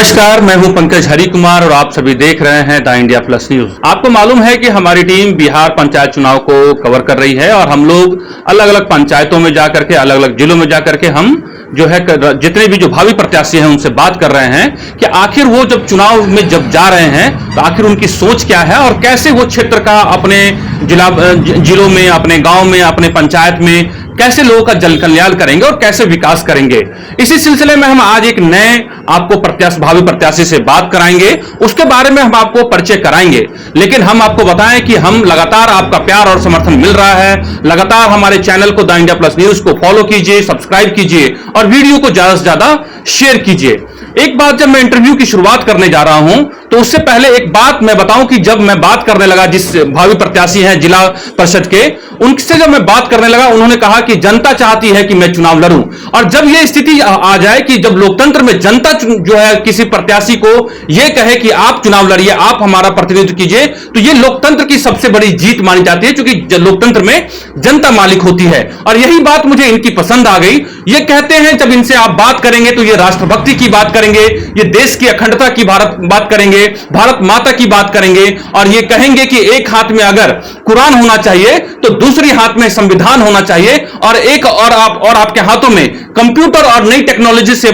नमस्कार, मैं हूं पंकज हरिकुमार और आप सभी देख रहे हैं द इंडिया प्लस न्यूज। आपको मालूम है कि हमारी टीम बिहार पंचायत चुनाव को कवर कर रही है और हम लोग अलग अलग पंचायतों में जाकर के, अलग अलग जिलों में जाकर के हम जो है जितने भी जो भावी प्रत्याशी हैं उनसे बात कर रहे हैं कि आखिर वो जब चुनाव में जब जा रहे हैं तो आखिर उनकी सोच क्या है और कैसे वो क्षेत्र का अपने जिलों में, अपने गांव में, अपने पंचायत में कैसे लोगों का जन कल्याण करेंगे और कैसे विकास करेंगे। इसी सिलसिले में हम आज एक नए आपको भावी प्रत्याशी से बात कराएंगे, उसके बारे में हम आपको परिचय कराएंगे। लेकिन हम आपको बताएं कि हम लगातार आपका प्यार और समर्थन मिल रहा है। लगातार हमारे चैनल को द इंडिया प्लस न्यूज को फॉलो कीजिए, सब्सक्राइब कीजिए और वीडियो को ज्यादा से ज्यादा शेयर कीजिए। एक बात, जब मैं इंटरव्यू की शुरुआत करने जा रहा हूं तो उससे पहले एक बात मैं बताऊं कि जब मैं बात करने लगा जिस भावी प्रत्याशी हैं जिला परिषद के, उनसे जब मैं बात करने लगा, उन्होंने कहा कि जनता चाहती है कि मैं चुनाव लड़ूं। और जब यह स्थिति आ जाए कि जब लोकतंत्र में जनता जो है किसी प्रत्याशी को यह कहे कि आप चुनाव लड़िए, आप हमारा प्रतिनिधित्व कीजिए, तो यह लोकतंत्र की सबसे बड़ी जीत मानी जाती है, क्योंकि लोकतंत्र में जनता मालिक होती है। और यही बात मुझे इनकी पसंद आ गई। ये कहते हैं जब इनसे आप बात करेंगे तो ये राष्ट्रभक्ति की बात करेंगे, ये देश की अखंडता की बात करेंगे, भारत माता की बात करेंगे और ये कहेंगे कि एक हाथ में अगर कुरान होना चाहिए तो दूसरी हाथ में संविधान होना चाहिए और आपके हाथों में कंप्यूटर और नई टेक्नोलॉजी से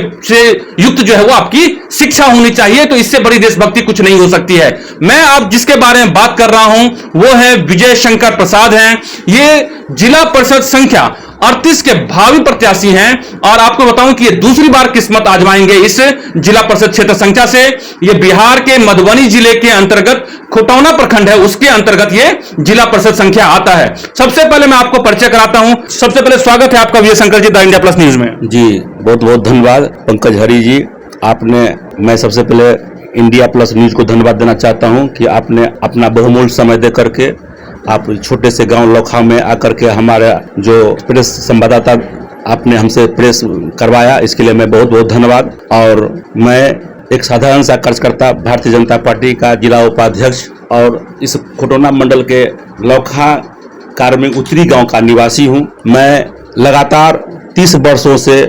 युक्त जो है वो आपकी शिक्षा होनी चाहिए। तो इससे बड़ी देशभक्ति कुछ नहीं हो सकती है। मैं आप जिसके बारे में बात कर रहा हूं वो है विजय शंकर प्रसाद हैं। ये जिला परिषद संख्या 38 के भावी प्रत्याशी हैं और आपको बताऊं कि ये दूसरी बार किस्मत आजमाएंगे इस जिला परिषद क्षेत्र संख्या से। ये बिहार के मधुबनी जिले के अंतर्गत खुटौना प्रखंड है, उसके अंतर्गत ये जिला परिषद संख्या आता है। सबसे पहले मैं आपको परिचय कराता हूं। सबसे पहले स्वागत है आपका Vijay Shankar ji the India plus news में। जी बहुत बहुत धन्यवाद पंकज हरि जी। मैं सबसे पहले इंडिया प्लस न्यूज को धन्यवाद देना चाहता हूं कि आपने अपना बहुमूल्य समय दे करके आप छोटे से गांव लौखा में आकर के हमारा जो प्रेस संवाददाता आपने हमसे प्रेस करवाया, इसके लिए मैं बहुत बहुत धन्यवाद। और मैं एक साधारण सा कार्यकर्ता, भारतीय जनता पार्टी का जिला उपाध्यक्ष और इस खुटौना मंडल के लौखा कार्मिक उत्तरी गांव का निवासी हूं। मैं लगातार 30 वर्षों से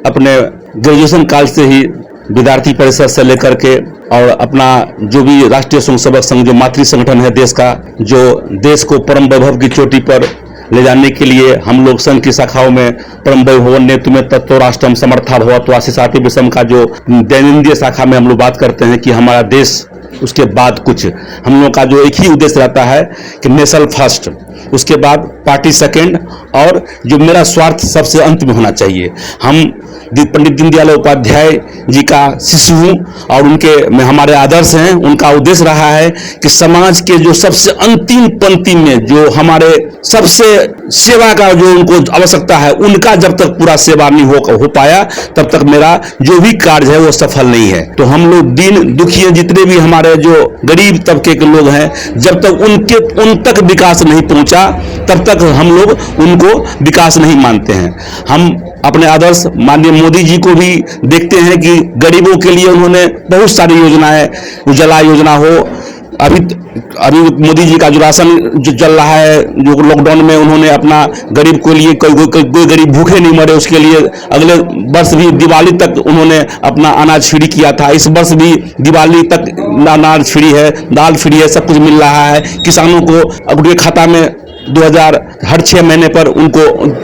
अपने ग्रेजुएशन काल से ही विद्यार्थी परिषद से लेकर के और अपना जो भी राष्ट्रीय स्वयंसेवक संघ जो मातृ संगठन है देश का, जो देश को परम वैभव की चोटी पर ले जाने के लिए हम लोग संघ की शाखाओं में परम वैभव ने तुम्हें तत्व राष्ट्रम समर्था भवतु आशीषाति विषम का जो दैनंदिन शाखा में हम लोग बात करते हैं कि हमारा देश, उसके बाद कुछ हम लोग का जो एक ही उद्देश्य रहता है कि नेशनल फर्स्ट, उसके बाद पार्टी सेकंड और जो मेरा स्वार्थ सबसे अंत में होना चाहिए। हम पंडित दीनदयाल उपाध्याय जी का शिशु हूँ और में हमारे आदर्श हैं। उनका उद्देश्य रहा है कि समाज के जो सबसे अंतिम पंक्ति में जो हमारे सबसे सेवा का जो उनको आवश्यकता है, उनका जब तक पूरा सेवा नहीं हो पाया तब तक मेरा जो भी कार्य है वो सफल नहीं है। तो हम लोग दीन दुखिए जितने भी हमारे जो गरीब तबके के लोग हैं, जब तक उन तक विकास नहीं पहुंचा तब तक हम लोग उनको विकास नहीं मानते हैं। हम अपने आदर्श माननीय मोदी जी को भी देखते हैं कि गरीबों के लिए उन्होंने बहुत सारी योजनाएं, उजाला योजना हो, अभी मोदी जी का जो राशन जो चल रहा है, जो लॉकडाउन में उन्होंने अपना गरीब को लिए कोई गरीब भूखे नहीं मरे उसके लिए अगले वर्ष भी दिवाली तक उन्होंने अपना अनाज फ्री किया था। इस वर्ष भी दिवाली तक अनाज फ्री है, दाल फ्री है, सब कुछ मिल रहा है। किसानों को अपने खाता में 2000 हर 6 महीने पर उनको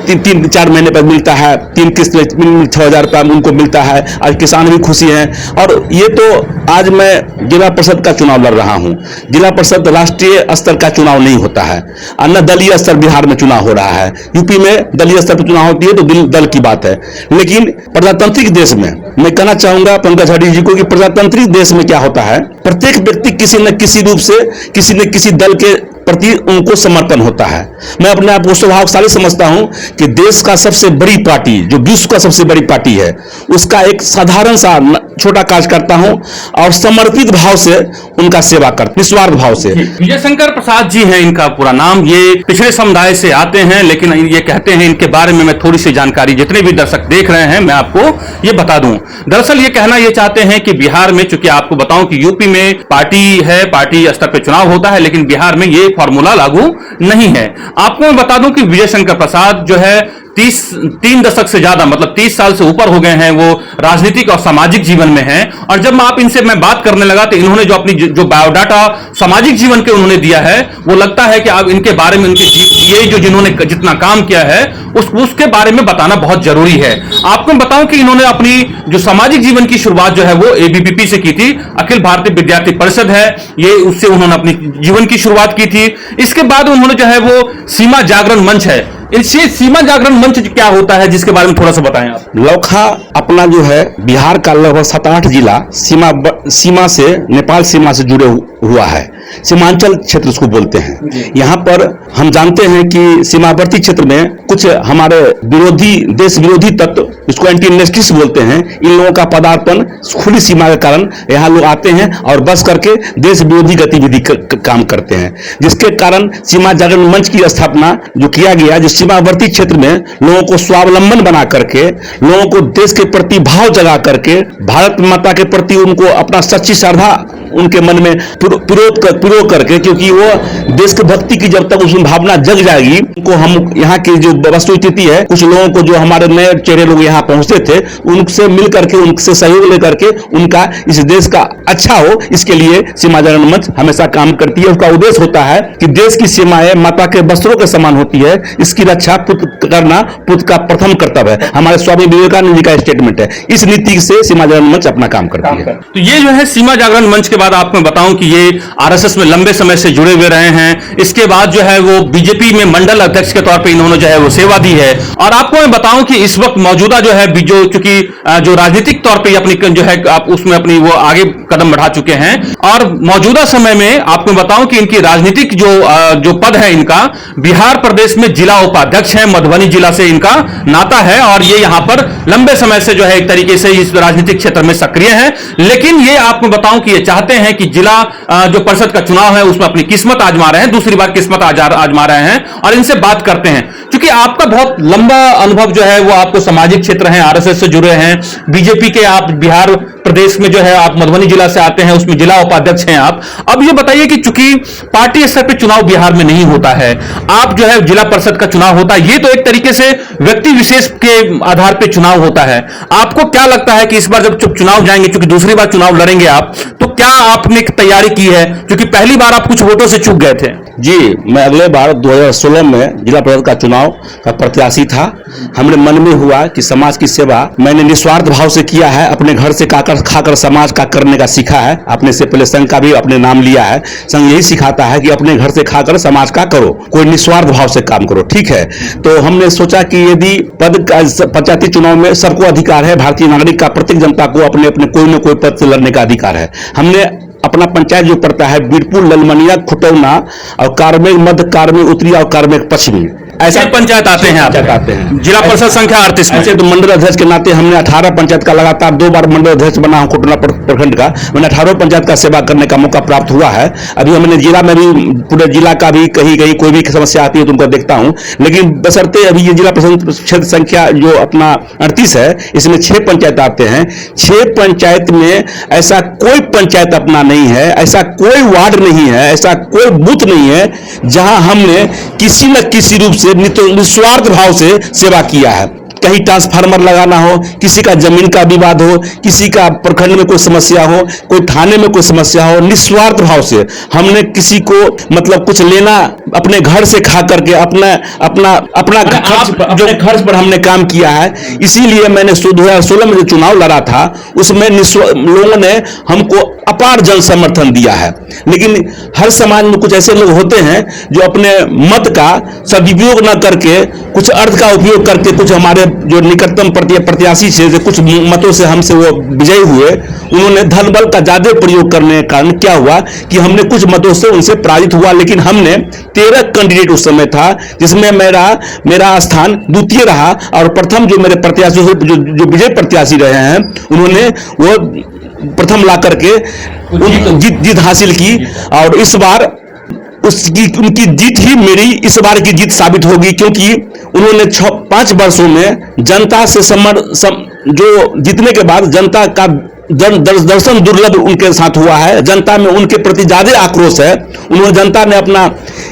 3-4 महीने पर मिलता है, 3 किस्त 6000 रुपया उनको मिलता है। आज किसान भी खुशी हैं। और ये तो आज मैं जिला परिषद का चुनाव लड़ रहा हूँ। जिला परिषद राष्ट्रीय स्तर का चुनाव नहीं होता है, अन्य दलीय स्तर बिहार में चुनाव हो रहा है। यूपी में दलीय स्तर पर चुनाव होती है तो दल की बात है। लेकिन प्रजातांत्रिक देश में मैं कहना चाहूंगा पंकज हरि जी को कि प्रजातांत्रिक देश में क्या होता है, प्रत्येक व्यक्ति किसी न किसी रूप से किसी न किसी दल के प्रति उनको समर्पण होता है। मैं अपने आप को स्वभावशाली समझता हूं कि देश का सबसे बड़ी पार्टी, जो विश्व का सबसे बड़ी पार्टी है, उसका एक साधारण सा छोटा कार्य करता हूं और समर्पित भाव से उनका सेवा करता, निस्वार्थ भाव से। विजय शंकर प्रसाद जी हैं इनका पूरा नाम। ये पिछड़े समुदाय से आते हैं, लेकिन ये कहते हैं, इनके बारे में मैं थोड़ी सी जानकारी जितने भी दर्शक देख रहे हैं मैं आपको ये बता दूं। दरअसल ये कहना ये चाहते हैं कि बिहार में, चूंकि आपको बताऊं कि यूपी में पार्टी है, पार्टी स्तर पर चुनाव होता है, लेकिन बिहार में ये फॉर्मूला लागू नहीं है। आपको मैं बता दूं कि विजय शंकर प्रसाद जो है तीन दशक से ज्यादा मतलब 30 साल से ऊपर हो गए हैं वो राजनीतिक और सामाजिक जीवन में हैं। और जब मैं बात करने लगा तो इन्होंने जो अपनी जो बायोडाटा सामाजिक जीवन के उन्होंने दिया है, वो लगता है कि अब इनके बारे में ये जो जिन्होंने जितना काम किया है उसके बारे में बताना बहुत जरूरी है। आपको मैं बताऊं कि इन्होंने अपनी जो सामाजिक जीवन की शुरुआत जो है वो एबीवीपी से की थी, अखिल भारतीय विद्यार्थी परिषद है, ये उससे उन्होंने अपनी जीवन की शुरुआत की थी। इसके बाद उन्होंने जो है वो सीमा जागरण मंच है, इससे सीमा जागरण मंच क्या होता है जिसके बारे में थोड़ा सा बताएं आप। लौखा अपना जो है बिहार का लगभग 7-8 जिला सीमा से नेपाल सीमा से जुड़े हुआ है, सीमांचल क्षेत्र उसको बोलते हैं। यहाँ पर हम जानते हैं कि सीमावर्ती क्षेत्र में कुछ हमारे देश विरोधी तत्व, इसको एंटी इंडस्ट्रीज बोलते हैं, इन लोगों का पदार्पण खुली सीमा के कारण यहाँ लोग आते हैं और बस करके देश विरोधी गतिविधि काम करते हैं, जिसके कारण सीमा जागरण मंच की स्थापना जो किया गया, जो सीमावर्ती क्षेत्र में लोगों को स्वावलंबन बना करके, लोगों को देश के प्रति भाव जगा करके, भारत माता के प्रति उनको अपना सच्ची श्रद्धा उनके मन में पिरो करके, क्योंकि वो देश के भक्ति की जब तक उसमें भावना जग जाएगी, उनको हम यहाँ की जो वस्तु स्थिति है, कुछ लोगों को जो हमारे नए चेहरे लोग यहाँ पहुंचते थे, उनसे मिल करके, उनसे सहयोग लेकर के उनका इस देश का अच्छा हो, इसके लिए सीमा जागरण मंच हमेशा काम करती है। उसका उद्देश्य होता है कि देश की सीमाएं माता के वस्त्रों के समान होती है, इसकी रक्षा पुत्र करना पुत्र का प्रथम कर्तव्य है, हमारे स्वामी विवेकानंद जी का स्टेटमेंट है। इस नीति से सीमा जागरण मंच अपना काम करती है। तो ये जो है सीमा जागरण मंच के बाद आपको बताऊं कि ये आरएसएस में लंबे समय से जुड़े हुए रहे हैं। इसके बाद जो है वो बीजेपी में मंडल अध्यक्ष के तौर पे इन्होंने जो है वो सेवा दी है। और आपको मैं बताऊं कि इस वक्त मौजूदा जो है चूंकि जो राजनीतिक तौर पे अपनी जो है आप उसमें अपनी वो आगे कदम बढ़ा चुके हैं, और मौजूदा समय में आपको बताऊं कि इनकी राजनीतिक जो पद है इनका बिहार प्रदेश में जिला उपाध्यक्ष है, मधुबनी जिला से इनका नाता है, और ये यहां पर लंबे समय से जो है एक तरीके से इस राजनीतिक क्षेत्र में सक्रिय है। लेकिन ये आपको बताऊं कि ये चाहते हैं कि जिला जो परिषद का चुनाव है उसमें अपनी किस्मत आजमा रहे हैं, दूसरी बार किस्मत आजमा रहे हैं, और इनसे बात करते हैं। क्योंकि आपका बहुत लंबा अनुभव जो है वो आपको सामाजिक क्षेत्र है, आरएसएस से जुड़े हैं, बीजेपी के आप बिहार प्रदेश में जो है आप मधुबनी जिला से आते हैं, उसमें जिला उपाध्यक्ष हैं आप। अब ये बताइए कि चूंकि पार्टी स्तर पे चुनाव बिहार में नहीं होता है, आप जो है जिला परिषद का चुनाव होता है, ये तो एक तरीके से व्यक्ति विशेष के आधार पे चुनाव होता है। आपको क्या लगता है कि इस बार जब चुनाव जाएंगे, चूंकि दूसरी बार चुनाव लड़ेंगे आप, तो क्या आपने तैयारी की है? क्योंकि पहली बार आप कुछ वोटों से चूक गए थे। जी, मैं अगले बार 2016 में जिला परिषद का चुनाव का प्रत्याशी था। हमने मन में हुआ कि समाज की सेवा मैंने निस्वार्थ भाव से किया है, अपने घर से खाकर समाज का करने का सीखा है। अपने से पहले संघ का भी अपने नाम लिया है। संघ यही सिखाता है कि अपने घर से खाकर समाज का करो, कोई निस्वार्थ भाव से काम करो, ठीक है। तो हमने सोचा कि यदि पद का पंचायती चुनाव में सबको अधिकार है, भारतीय नागरिक का प्रत्येक जनता को अपने अपने कोई न कोई पद से लड़ने का अधिकार है। हमने अपना पंचायत जो पड़ता है बीरपुर, ललमनिया, खुटौना और कार्मेक मध्य, कार्मेक उत्तरी और कार्मेक पश्चिमी, ऐसा पंचायत आते हैं जिला परिषद संख्या 38 में। ऐसे तो मंडल अध्यक्ष के नाते हमने 18 पंचायत का लगातार 2 बार मंडल अध्यक्ष बना हूं खुटौना प्रखंड का। मैंने 18 पंचायत का सेवा करने का मौका प्राप्त हुआ है। अभी हमने जिला में भी पूरे जिला का भी कहीं कोई भी समस्या आती है तो उनको देखता हूं, लेकिन बशर्ते अभी ये जिला परिषद क्षेत्र संख्या जो अपना 38 है, इसमें 6 पंचायत आते हैं। 6 पंचायत में ऐसा कोई पंचायत अपना नहीं है, ऐसा कोई वार्ड नहीं है, ऐसा कोई बूथ नहीं है जहां हमने किसी न किसी रूप से निस्वार्थ भाव से सेवा किया है। कहीं ट्रांसफार्मर लगाना हो, किसी का जमीन का विवाद हो, किसी का प्रखंड में कोई समस्या हो, कोई थाने में कोई समस्या हो, निस्वार्थ भाव से हमने किसी को मतलब कुछ लेना अपने घर से खा करके अपना खर्च पर हमने काम किया है। इसीलिए मैंने 2016 में जो चुनाव लड़ा था उसमें लोगों ने हमको अपार जन समर्थन दिया है। लेकिन हर समाज में कुछ ऐसे लोग होते हैं जो अपने मत का सदुपयोग न करके कुछ अर्थ का उपयोग करके कुछ हमारे जो निकटतम प्रत्याशी थे, कुछ मतों से हमसे वो विजयी हुए, उन्होंने धन बल का ज्यादा प्रयोग करने के कारण क्या हुआ कि हमने कुछ मतों से उनसे पराजित हुआ। लेकिन हमने 13 कैंडिडेट उस समय था जिसमें मेरा स्थान द्वितीय रहा, और प्रथम जो मेरे प्रत्याशी जो विजय प्रत्याशी रहे हैं उन्होंने वो प्रथम ला करके जीत हासिल की। और इस बार उनकी जीत ही मेरी इस बार की जीत साबित होगी, क्योंकि उन्होंने 5 वर्षों में जनता से जो जीतने के बाद जनता का दर्शन दुर्लभ उनके साथ हुआ है। जनता में उनके प्रति ज्यादा आक्रोश है। जनता ने अपना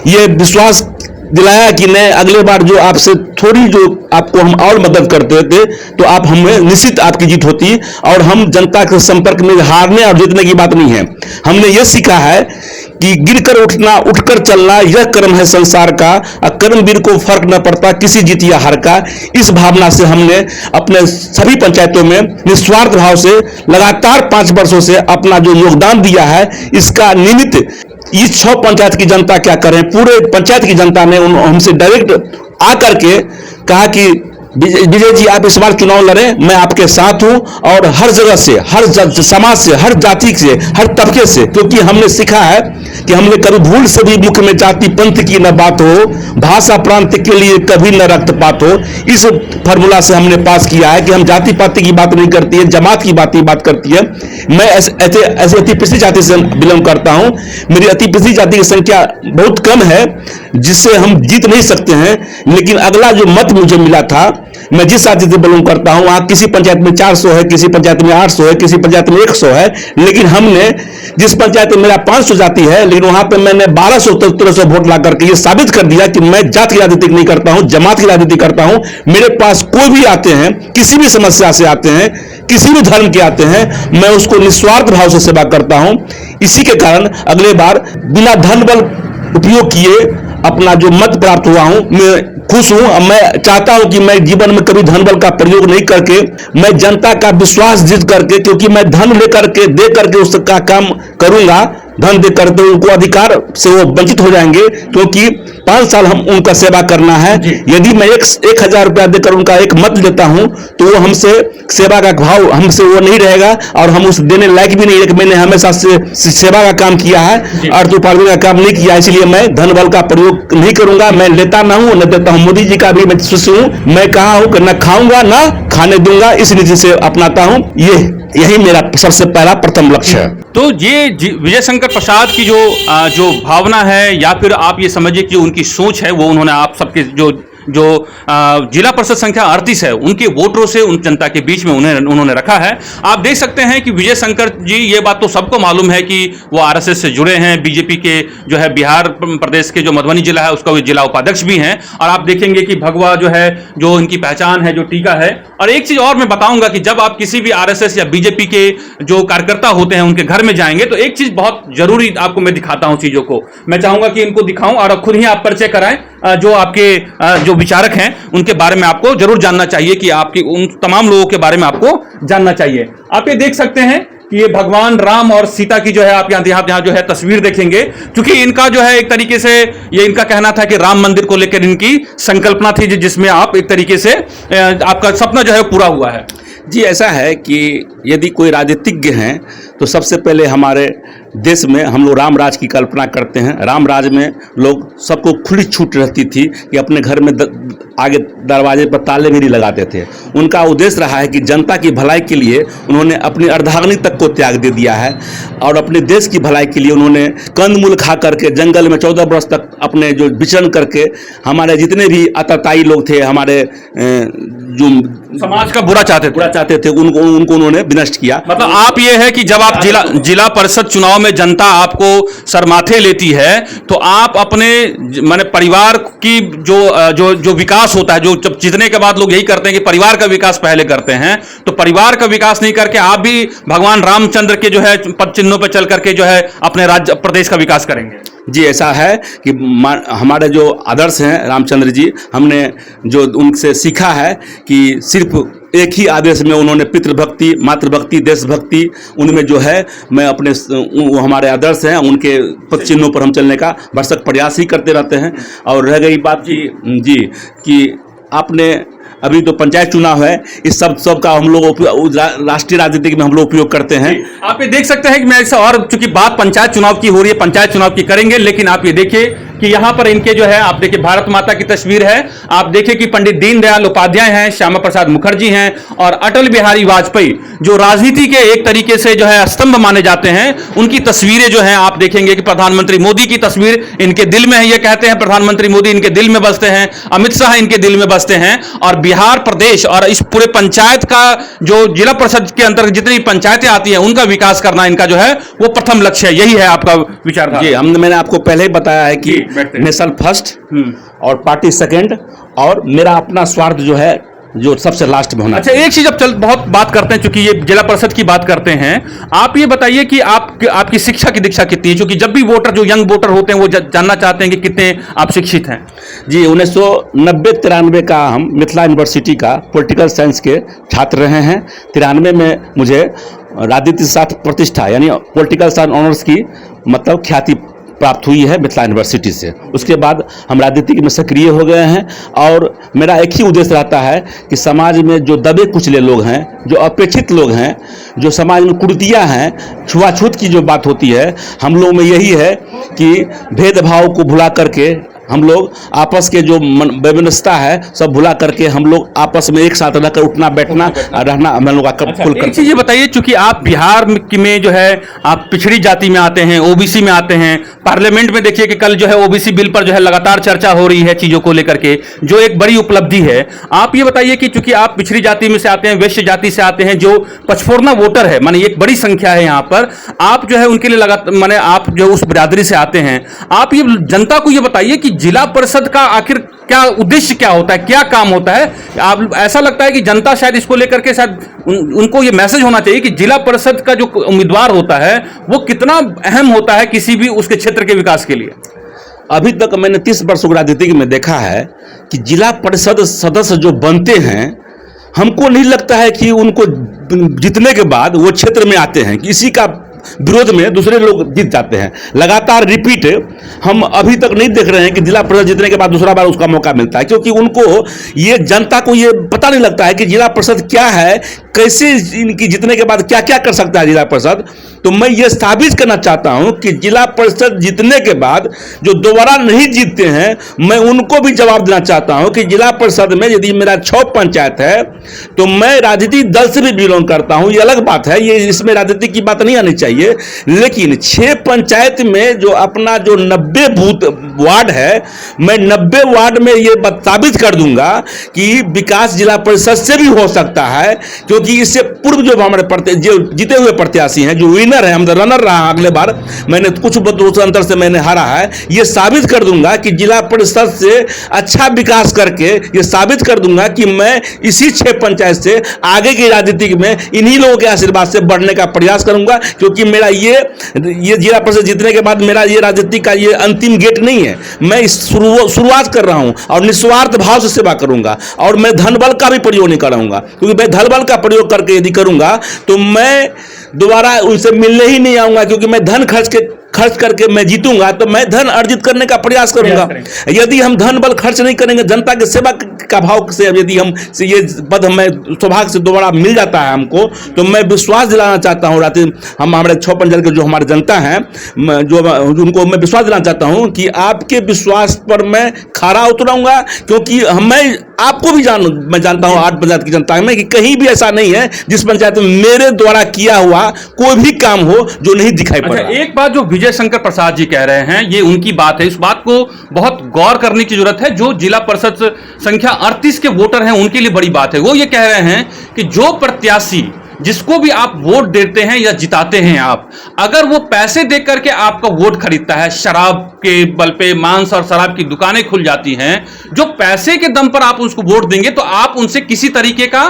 ये विश्वास दिलाया कि नहीं, अगले बार जो आपसे थोड़ी जो आपको हम और मदद करते थे तो आप हमें निश्चित आपकी जीत होती। और हम जनता के संपर्क में हारने और जीतने की बात नहीं है, हमने यह सीखा है कि गिरकर उठना, उठकर चलना, यह कर्म है संसार का, कर्मवीर को फर्क न पड़ता किसी जीत या हार का। इस भावना से हमने अपने सभी पंचायतों में निस्वार्थ भाव से लगातार 5 वर्षों से अपना जो योगदान दिया है, इसका निमित्त इस 6 पंचायत की जनता क्या करें, पूरे पंचायत की जनता ने हमसे डायरेक्ट आकर के कहा कि विजय जी आप इस बार चुनाव लड़ें, मैं आपके साथ हूं। और हर जगह से, हर समाज से, हर जाति से, हर तबके से, क्योंकि हमने सीखा है कि हमने कभी भूल से भी मुख में जाति पंथ की न बात हो, भाषा प्रांत के लिए कभी न रक्तपात हो। इस फॉर्मूला से हमने पास किया है कि हम जाति पाति की बात नहीं करती है, जमात की बात करती है। मैं ऐसे अति पिछड़ी जाति से बिलोंग करता हूं, मेरी अति पिछड़ी जाति की संख्या बहुत कम है, जिससे हम जीत नहीं सकते हैं। लेकिन अगला जो मत मुझे मिला था, मैं जिस जाति से बिलोंग करता हूं, वहां किसी पंचायत में 400 है, किसी पंचायत में 800 है, किसी पंचायत में 100 है, लेकिन हमने जिस पंचायत में मेरा 500 जाति है, लेकिन वहां पे मैंने 1200-1300 वोट ला करके ये साबित कर दिया कि मैं जाति की राजनीति नहीं करता हूं, जमात की राजनीति करता हूं। मेरे पास कोई भी आते हैं, किसी भी समस्या से आते हैं, किसी भी धर्म के आते हैं, मैं उसको निस्वार्थ भाव से सेवा करता हूं। इसी के कारण अगले बार बिना धन बल उपयोग किए अपना जो मत प्राप्त हुआ हूं, मैं खुश हूं। मैं चाहता हूं कि मैं जीवन में कभी धन बल का प्रयोग नहीं करके, मैं जनता का विश्वास जीत करके, क्योंकि मैं धन लेकर के दे करके उसका काम करूंगा, धन दे करके उनको अधिकार से वो वंचित हो जाएंगे, क्योंकि 5 साल हम उनका सेवा करना है। यदि मैं 1000 रुपया देकर उनका एक मत लेता हूं तो वो हमसे सेवा का भाव हमसे वो नहीं रहेगा और हम उस देने लायक भी नहीं है कि मैंने हमेशा से सेवा का काम किया है, अर्थ उपार्जन का काम नहीं किया। इसलिए मैं धन बल का प्रयोग नहीं करूंगा, मैं लेता ना हूं न देता हूं। मोदी जी का भी मैं शिष्य हूं, मैं कहा हूं कि न खाऊंगा ना खाने दूंगा, इस नीति से अपनाता हूं। यही मेरा सबसे पहला प्रथम लक्ष्य है। तो ये विजय शंकर प्रसाद की जो भावना है, या फिर आप ये समझिए कि उनकी सोच है, वो उन्होंने आप सबके जो जिला परिषद संख्या 38 है उनके वोटरों से उन जनता के बीच में उन्होंने रखा है। आप देख सकते हैं कि विजय शंकर जी, ये बात तो सबको मालूम है कि वो आरएसएस से जुड़े हैं, बीजेपी के जो है बिहार प्रदेश के जो मधुबनी जिला है उसका वो जिला उपाध्यक्ष भी हैं। और आप देखेंगे कि भगवा जो है, जो इनकी पहचान है, जो टीका है। और एक चीज और मैं बताऊंगा कि जब आप किसी भी आरएसएस या बीजेपी के जो कार्यकर्ता होते हैं उनके घर में जाएंगे तो एक चीज बहुत जरूरी आपको मैं दिखाता हूं, चीजों को मैं चाहूंगा कि इनको दिखाऊं और खुद ही आप परिचय कराएं। जो आपके जो विचारक हैं उनके बारे में आपको जरूर जानना चाहिए, कि आपकी उन तमाम लोगों के बारे में आपको जानना चाहिए। आप ये देख सकते हैं कि ये भगवान राम और सीता की जो है आप यहाँ जो है तस्वीर देखेंगे, क्योंकि इनका जो है एक तरीके से ये इनका कहना था कि राम मंदिर को लेकर इनकी संकल्पना थी, जिसमें आप एक तरीके से आपका सपना जो है पूरा हुआ है। जी, ऐसा है कि यदि कोई राजनीतिज्ञ हैं तो सबसे पहले हमारे देश में हम लोग राम राज की कल्पना करते हैं। राम राज में लोग सबको खुली छूट रहती थी कि अपने घर में आगे दरवाजे पर ताले भी नहीं लगाते थे। उनका उद्देश्य रहा है कि जनता की भलाई के लिए उन्होंने अपनी अर्धांगिनी तक को त्याग दे दिया है और अपने देश की भलाई के लिए उन्होंने कंदमूल खा करके जंगल में 14 वर्ष तक अपने जो विचरण करके हमारे जितने भी आतताई लोग थे, हमारे जो समाज का बुरा चाहते थे उनको उन्होंने विनष्ट किया। मतलब आप ये है कि जब आप जिला परिषद चुनाव में जनता आपको सरमाथे लेती है तो आप अपने माने परिवार की जो विकास होता है, जो जब जीतने के बाद लोग यही करते हैं कि परिवार का विकास पहले करते हैं, तो परिवार का विकास नहीं करके आप भी भगवान रामचंद्र के जो है पद चिन्हों पर चल करके जो है अपने राज्य प्रदेश का विकास करेंगे। जी, ऐसा है कि हमारे जो आदर्श हैं रामचंद्र जी, हमने जो उनसे सीखा है कि सिर्फ एक ही आदेश में उन्होंने पितृभक्ति, मातृभक्ति, देशभक्ति, उनमें जो है मैं अपने वो हमारे आदर्श हैं, उनके पद चिन्हों पर हम चलने का भरसक प्रयास ही करते रहते हैं। और रह गई बात जी कि आपने अभी तो पंचायत चुनाव है, इस सब का हम लोग राष्ट्रीय राजनीति में हम लोग उपयोग करते हैं। आप ये देख सकते हैं कि मैं ऐसा, और चूंकि बात पंचायत चुनाव की हो रही है, पंचायत चुनाव की करेंगे, लेकिन आप ये देखिए कि यहां पर इनके जो है, आप देखिए भारत माता की तस्वीर है, आप देखिए कि पंडित दीनदयाल उपाध्याय हैं, श्यामा प्रसाद मुखर्जी हैं और अटल बिहारी वाजपेयी जो राजनीति के एक तरीके से जो है स्तंभ माने जाते हैं, उनकी तस्वीरें जो हैं आप देखेंगे कि प्रधानमंत्री मोदी की तस्वीर इनके दिल में है। ये कहते हैं प्रधानमंत्री मोदी इनके दिल में बसते हैं, अमित शाह इनके दिल में बसते हैं। और बिहार प्रदेश और इस पूरे पंचायत का जो जिला परिषद के अंतर्गत जितनी पंचायतें आती हैं उनका विकास करना इनका जो है वो प्रथम लक्ष्य है। यही है आपका विचार? जी, मैंने आपको पहले ही बताया है कि बैठते हैं। नेशनल फर्स्ट और पार्टी सेकंड, और मेरा अपना स्वार्थ जो है जो सबसे लास्ट में होना। अच्छा, एक चीज अब बहुत बात करते हैं, चूंकि ये जिला परिषद की बात करते हैं, आप ये बताइए कि आपकी शिक्षा की दीक्षा कितनी है? क्योंकि जब भी वोटर, जो यंग वोटर होते हैं, वो जानना चाहते हैं कि कितने आप शिक्षित हैं। जी, 1990-93 का हम मिथिला यूनिवर्सिटी का पॉलिटिकल साइंस के छात्र रहे हैं। 93 में मुझे राजनीति शास्त्र प्रतिष्ठा यानी पॉलिटिकल साइंस ऑनर्स की मतलब ख्याति प्राप्त हुई है मिथिला यूनिवर्सिटी से। उसके बाद हम राजनीति में सक्रिय हो गए हैं, और मेरा एक ही उद्देश्य रहता है कि समाज में जो दबे कुचले लोग हैं, जो अपेक्षित लोग हैं, जो समाज में कुरीतियाँ हैं, छुआछूत की जो बात होती है, हम लोग में यही है कि भेदभाव को भुला करके हम लोग आपस के जो व्यवस्था है सब भुला करके हम लोग आपस में एक साथ रहकर उठना बैठना रहना हम लोग का अच्छा, एक चीज ये बताइए, चूंकि आप बिहार में जो है आप पिछड़ी जाति में आते हैं, ओबीसी में आते हैं, पार्लियामेंट में देखिए कि कल जो है ओबीसी बिल पर जो है लगातार चर्चा हो रही है चीजों को लेकर के, जो एक बड़ी उपलब्धि है। आप ये बताइए कि चूंकि आप पिछड़ी जाति में से आते हैं, वैश्य जाति से आते हैं, जो पचफोरना वोटर है, माने एक बड़ी संख्या है यहाँ पर, आप जो है उनके लिए लगातार, माने आप जो उस बिरादरी से आते हैं, आप ये जनता को ये बताइए कि जिला परिषद का आखिर क्या उद्देश्य क्या होता है, क्या काम होता है? आप ऐसा लगता है कि जनता शायद इसको लेकर के शायद उनको ये मैसेज होना चाहिए कि जिला परिषद का जो उम्मीदवार होता है वो कितना अहम होता है किसी भी उसके क्षेत्र के विकास के लिए। अभी तक मैंने 30 वर्षों की राजनीति में देखा है कि जिला परिषद सदस्य जो बनते हैं, हमको नहीं लगता है कि उनको जीतने के बाद वो क्षेत्र में आते हैं, किसी का विरोध में दूसरे लोग जीत जाते हैं। लगातार रिपीट हम अभी तक नहीं देख रहे हैं कि जिला परिषद जीतने के बाद दूसरा बार उसका मौका मिलता है, क्योंकि उनको ये जनता को ये पता नहीं लगता है कि जिला परिषद क्या है, कैसे इनकी जीतने के बाद क्या क्या कर सकता है जिला परिषद। तो मैं ये साबित करना चाहता हूं कि जिला परिषद जीतने के बाद जो दोबारा नहीं जीतते हैं, मैं उनको भी जवाब देना चाहता हूं कि जिला परिषद में यदि मेरा 6 पंचायत है तो मैं राजनीतिक दल से भी बिलोंग करता हूं, ये अलग बात है, ये इसमें राजनीति की बात नहीं आनी चाहिए। लेकिन 6 पंचायत में जो अपना जो 90 बूथ वार्ड है, मैं 90 वार्ड में ये साबित कर दूंगा कि विकास जिला परिषद से भी हो सकता है, क्योंकि इससे पूर्व जो हमारे जो जीते हुए प्रत्याशी हैं, जो विनर है, हम रनर रहा अगले बार, मैंने कुछ अंतर से मैंने हारा है, ये साबित कर दूंगा कि जिला परिषद से अच्छा विकास करके ये साबित कर दूंगा कि मैं इसी 6 पंचायत से आगे की राजनीति में इन्हीं लोगों के आशीर्वाद से बढ़ने का प्रयास करूंगा, क्योंकि मेरा ये जिला परिषद जीतने के बाद मेरा ये राजनीति का ये अंतिम गेट नहीं है। मैं इस शुरुआत कर रहा हूं और निस्वार्थ भाव से सेवा करूंगा, और मैं धन बल का भी प्रयोग नहीं करूंगा, क्योंकि मैं धन बल का प्रयोग करके यदि करूंगा तो मैं दोबारा उनसे मिलने ही नहीं आऊंगा, क्योंकि मैं धन खर्च करके मैं जीतूंगा तो मैं धन अर्जित करने का प्रयास करूंगा। यदि हम धन बल खर्च नहीं करेंगे, जनता के सेवा का भाव से यदि हम ये पद हमें सौभाग्य से दोबारा मिल जाता है हमको, तो मैं विश्वास दिलाना चाहता हूँ हम हमारे 6 पंचायत के जो हमारे जनता हैं, जो उनको मैं विश्वास दिलाना चाहता हूँ कि आपके विश्वास पर मैं खरा उतराऊंगा, क्योंकि मैं आपको भी मैं जानता हूँ 8 पंचायत की जनता में कि कहीं भी ऐसा नहीं है जिस पंचायत में मेरे द्वारा किया हुआ कोई भी काम हो जो नहीं दिखाई पड़ रहा। एक बात जो विजय शंकर प्रसाद जी कह रहे हैं, ये उनकी बात है, इस बात को बहुत गौर करने की जरूरत है। जो जिला परिषद संख्या 38 के वोटर हैं उनके लिए बड़ी बात है। वो ये कह रहे हैं कि जो प्रत्याशी जिसको भी आप वोट देते हैं या जिताते हैं, आप अगर वो पैसे दे करके आपका वोट खरीदता है, शराब के बल पे मांस और शराब की दुकानें खुल जाती हैं, जो पैसे के दम पर आप उसको वोट देंगे तो आप उनसे किसी तरीके का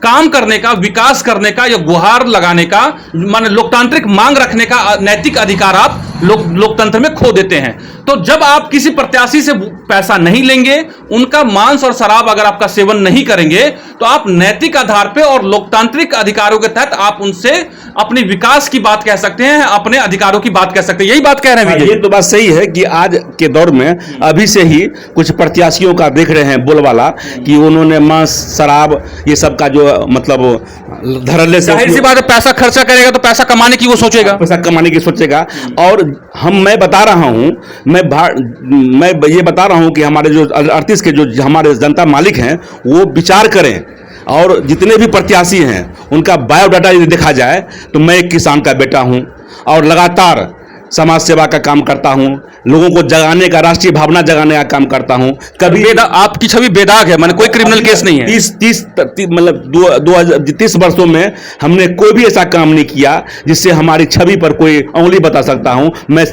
काम करने का, विकास करने का या गुहार लगाने का, माने लोकतांत्रिक मांग रखने का नैतिक अधिकार आप लोकतंत्र में खो देते हैं। तो जब आप किसी प्रत्याशी से पैसा नहीं लेंगे, उनका मांस और शराब अगर आपका सेवन नहीं करेंगे, तो आप नैतिक आधार पे और लोकतांत्रिक अधिकारों के तहत आप उनसे अपने विकास की बात कह सकते हैं, अपने अधिकारों की बात कह सकते हैं। यही बात कह रहे हैं विजय। ये तो बात सही है कि आज के दौर में अभी से ही कुछ प्रत्याशियों का देख रहे हैं बोलबाला कि उन्होंने मांस शराब ये सब का जो मतलब धड़ल्ले से, जाहिर सी बात है, पैसा खर्चा करेगा तो पैसा कमाने की वो सोचेगा, पैसा कमाने की सोचेगा। और मैं बता रहा हूं, मैं ये बता रहा हूं कि हमारे जो 38 के जो हमारे जनता मालिक हैं वो विचार करें, और जितने भी प्रत्याशी हैं उनका बायोडाटा यदि देखा जाए तो मैं एक किसान का बेटा हूं और लगातार समाज सेवा का काम करता हूं, लोगों को जगाने का, राष्ट्रीय भावना जगाने का काम करता हूं। कभी आपकी छवि बेदाग है, मैंने कोई क्रिमिनल केस नहीं है। 30 वर्षों में हमने कोई भी ऐसा काम नहीं किया जिससे हमारी छवि पर कोई उंगली बता सकता हूं। मैं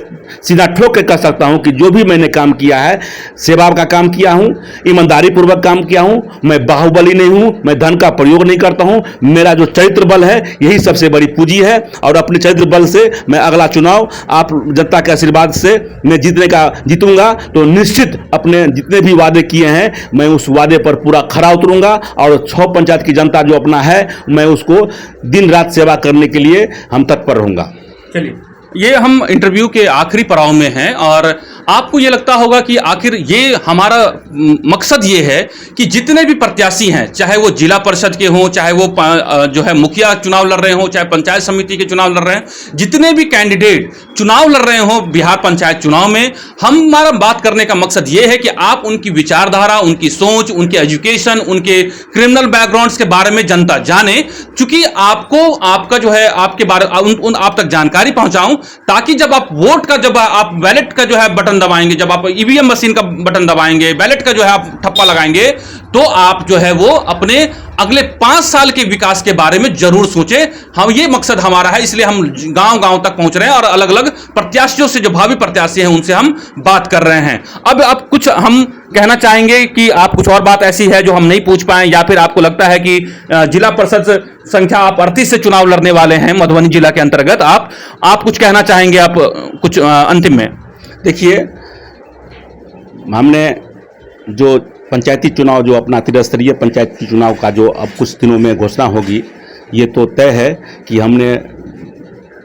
सीधा ठोक के कह सकता हूं कि जो भी मैंने काम किया है, सेवा का काम किया हूं, ईमानदारी पूर्वक काम किया हूं, मैं बाहुबली नहीं हूं, मैं धन का प्रयोग नहीं करता हूं। मेरा जो चरित्र बल है यही सबसे बड़ी पूंजी है, और अपने चरित्र बल से मैं अगला चुनाव आप जनता के आशीर्वाद से मैं जीतूंगा। तो निश्चित अपने जितने भी वादे किए हैं मैं उस वादे पर पूरा खरा उतरूंगा, और 6 पंचायत की जनता जो अपना है मैं उसको दिन रात सेवा करने के लिए हम तत्पर रहूंगा। चलिए, ये हम इंटरव्यू के आखिरी पड़ाव में हैं, और आपको ये लगता होगा कि आखिर ये हमारा मकसद ये है कि जितने भी प्रत्याशी हैं, चाहे वो जिला परिषद के हों, चाहे वो जो है मुखिया चुनाव लड़ रहे हों, चाहे पंचायत समिति के चुनाव लड़ रहे हैं, जितने भी कैंडिडेट चुनाव लड़ रहे हों बिहार पंचायत चुनाव में, हमारा बात करने का मकसद ये है कि आप उनकी विचारधारा, उनकी सोच, उनके एजुकेशन, उनके क्रिमिनल बैकग्राउंड्स के बारे में जनता जाने, चूंकि आपको आपका जो है आपके बारे आप तक जानकारी पहुंचाऊं, ताकि जब आप वोट का, जब आप बैलेट का जो है बटन दबाएंगे, जब आप ईवीएम मशीन का बटन दबाएंगे, बैलेट का जो है आप ठप्पा लगाएंगे, तो आप जो है वो अपने अगले 5 साल के विकास के बारे में जरूर सोचें। हम ये मकसद हमारा है, इसलिए हम गांव-गांव तक पहुंच रहे हैं और अलग अलग प्रत्याशियों से, जो भावी प्रत्याशी हैं, उनसे हम बात कर रहे हैं। अब कुछ हम कहना चाहेंगे कि आप कुछ और बात ऐसी है जो हम नहीं पूछ पाए, या फिर आपको लगता है कि जिला परिषद संख्या आप 38 से चुनाव लड़ने वाले हैं मधुबनी जिला के अंतर्गत, आप कुछ कहना चाहेंगे? आप कुछ अंतिम में देखिए, हमने जो पंचायती चुनाव, जो अपना त्रिस्तरीय पंचायती चुनाव का जो अब कुछ दिनों में घोषणा होगी, ये तो तय है कि हमने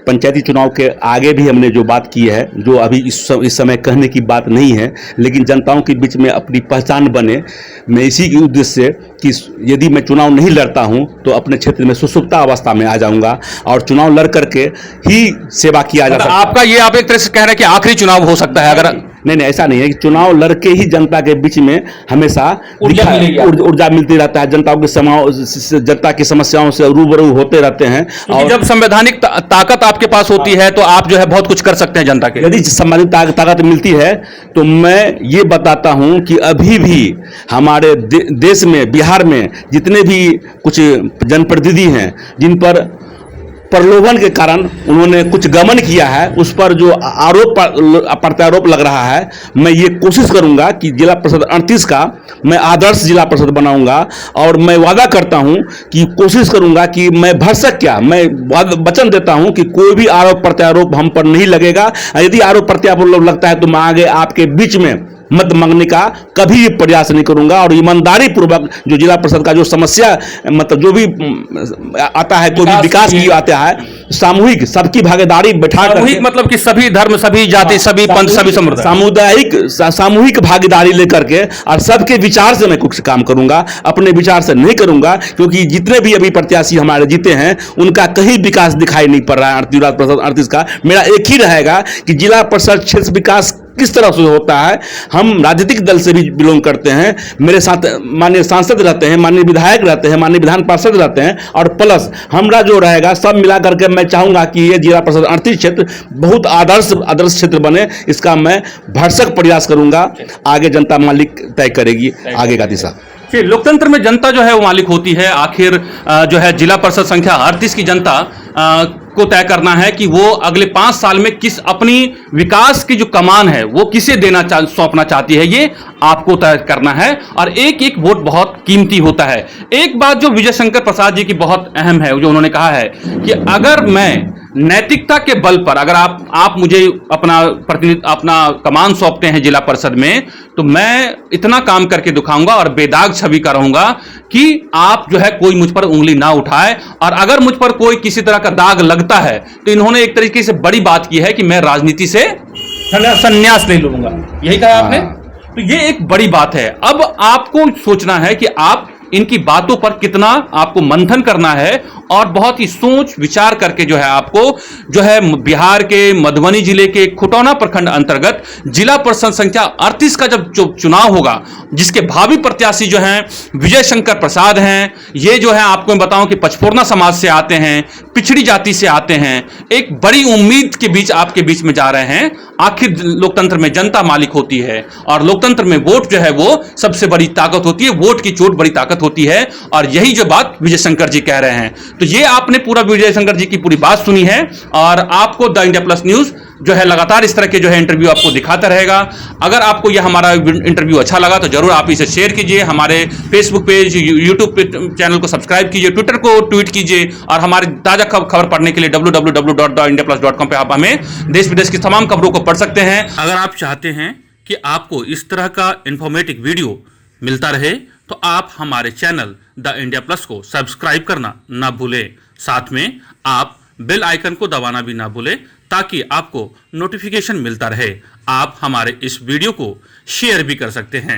पंचायती चुनाव के आगे भी हमने जो बात की है, जो अभी इस समय कहने की बात नहीं है, लेकिन जनताओं के बीच में अपनी पहचान बने, मैं इसी के उद्देश्य से कि यदि मैं चुनाव नहीं लड़ता हूं तो अपने क्षेत्र में सुसुप्ता अवस्था में आ जाऊंगा, और चुनाव लड़ करके ही सेवा किया जा सकता है। आपका ये, आप एक तरह से कह रहे हैं कि आखिरी चुनाव हो सकता है? अगर नहीं, ऐसा नहीं है कि चुनाव लड़के ही जनता के बीच में हमेशा ऊर्जा मिलती रहता है, जनता की समस्याओं से रूबरू होते रहते हैं। और जब संवैधानिक ताकत आपके पास होती है तो आप जो है बहुत कुछ कर सकते हैं जनता के। यदि संवैधानिक ताकत मिलती है तो मैं ये बताता हूं कि अभी भी हमारे देश में, बिहार में जितने भी कुछ जनप्रतिनिधि हैं जिन पर प्रलोभन के कारण उन्होंने कुछ गमन किया है, उस पर जो आरोप प्रत्यारोप लग रहा है, मैं ये कोशिश करूंगा कि जिला परिषद 38 का मैं आदर्श जिला परिषद बनाऊंगा, और मैं वादा करता हूं कि कोशिश करूंगा कि मैं भरसक क्या, मैं वचन देता हूं कि कोई भी आरोप प्रत्यारोप हम पर नहीं लगेगा। यदि आरोप प्रत्यारोप लगता है तो मैं आगे आपके बीच में मत मांगने का कभी भी प्रयास नहीं करूंगा, और ईमानदारी पूर्वक जो जिला परिषद का जो समस्या, मतलब जो भी आता है, कोई भी विकास की आता है, सामूहिक सबकी भागीदारी बैठा कर, मतलब कि सभी धर्म, सभी जाति, सभी पंथ, सभी समुदाय, सामूहिक भागीदारी लेकर के, और सबके विचार से मैं कुछ काम करूंगा, अपने विचार से नहीं करूंगा, क्योंकि जितने भी अभी प्रत्याशी हमारे जीते हैं उनका कहीं विकास दिखाई नहीं पड़ रहा है। जिला परिषद 38 का मेरा एक ही रहेगा कि जिला परिषद क्षेत्र विकास किस तरह से होता है। हम राजनीतिक दल से भी बिलोंग करते हैं, मेरे साथ माननीय सांसद रहते हैं, माननीय विधायक रहते हैं, माननीय विधान पार्षद रहते हैं, और प्लस हमरा जो रहेगा सब मिला करके मैं चाहूंगा कि ये जिला परिषद 38 क्षेत्र बहुत आदर्श क्षेत्र बने। इसका मैं भरसक प्रयास करूंगा, आगे जनता मालिक तय करेगी आगे का दिशा। लोकतंत्र में जनता जो है वो मालिक होती है। आखिर जो है जिला परिषद संख्या 38 की जनता को तय करना है कि वो अगले 5 साल में किस, अपनी विकास की जो कमान है वो किसे सौंपना चाहती है, ये आपको तय करना है, और एक एक वोट बहुत कीमती होता है। एक बात जो विजय शंकर प्रसाद जी की बहुत अहम है, जो उन्होंने कहा है कि अगर मैं नैतिकता के बल पर, अगर आप मुझे अपना कमान सौंपते हैं जिला परिषद में, तो मैं इतना काम करके दिखाऊंगा और बेदाग छवि का रहूंगा कि आप जो है कोई मुझ पर उंगली ना उठाए, और अगर मुझ पर कोई किसी तरह का दाग लगता है तो इन्होंने एक तरीके से बड़ी बात की है कि मैं राजनीति से संन्यास ले लूंगा, यही कहा आपने। तो ये एक बड़ी बात है। अब आपको सोचना है कि आप इनकी बातों पर कितना आपको मंथन करना है, और बहुत ही सोच विचार करके जो है आपको जो है बिहार के मधुबनी जिले के खुटौना प्रखंड अंतर्गत जिला परिषद संख्या 38 का जब चुनाव होगा, जिसके भावी प्रत्याशी जो हैं विजय शंकर प्रसाद हैं, ये जो है आपको मैं बताऊं कि पचफोरना समाज से आते हैं, पिछड़ी जाति से आते हैं, एक बड़ी उम्मीद के बीच आपके बीच में जा रहे हैं। आखिर लोकतंत्र में जनता मालिक होती है, और लोकतंत्र में वोट जो है वो सबसे बड़ी ताकत होती है, वोट की चोट बड़ी ताकत होती है, और यही जो बात विजय शंकर जी कह रहे हैं। तो ये आपने पूरा विजय शंकर जी की पूरी बात सुनी है, और आपको द इंडिया प्लस न्यूज जो है लगातार इस तरह के जो है इंटरव्यू आपको दिखाता रहेगा। अगर आपको यह हमारा इंटरव्यू अच्छा लगा तो जरूर आप इसे शेयर कीजिए, हमारे फेसबुक पेज, यूट्यूब चैनल को सब्सक्राइब कीजिए, ट्विटर को ट्वीट कीजिए और हमारी ताजा खबर पढ़ने के लिए www.theindiaplus.com पे आप हमें देश विदेश की तमाम खबरों को पढ़ सकते हैं। अगर आप चाहते हैं कि आपको इस तरह का इंफॉर्मेटिव वीडियो मिलता रहे तो आप हमारे चैनल द इंडिया प्लस को सब्सक्राइब करना ना भूलें। साथ में आप बेल आइकन को दबाना भी ना भूलें ताकि आपको नोटिफिकेशन मिलता रहे। आप हमारे इस वीडियो को शेयर भी कर सकते हैं।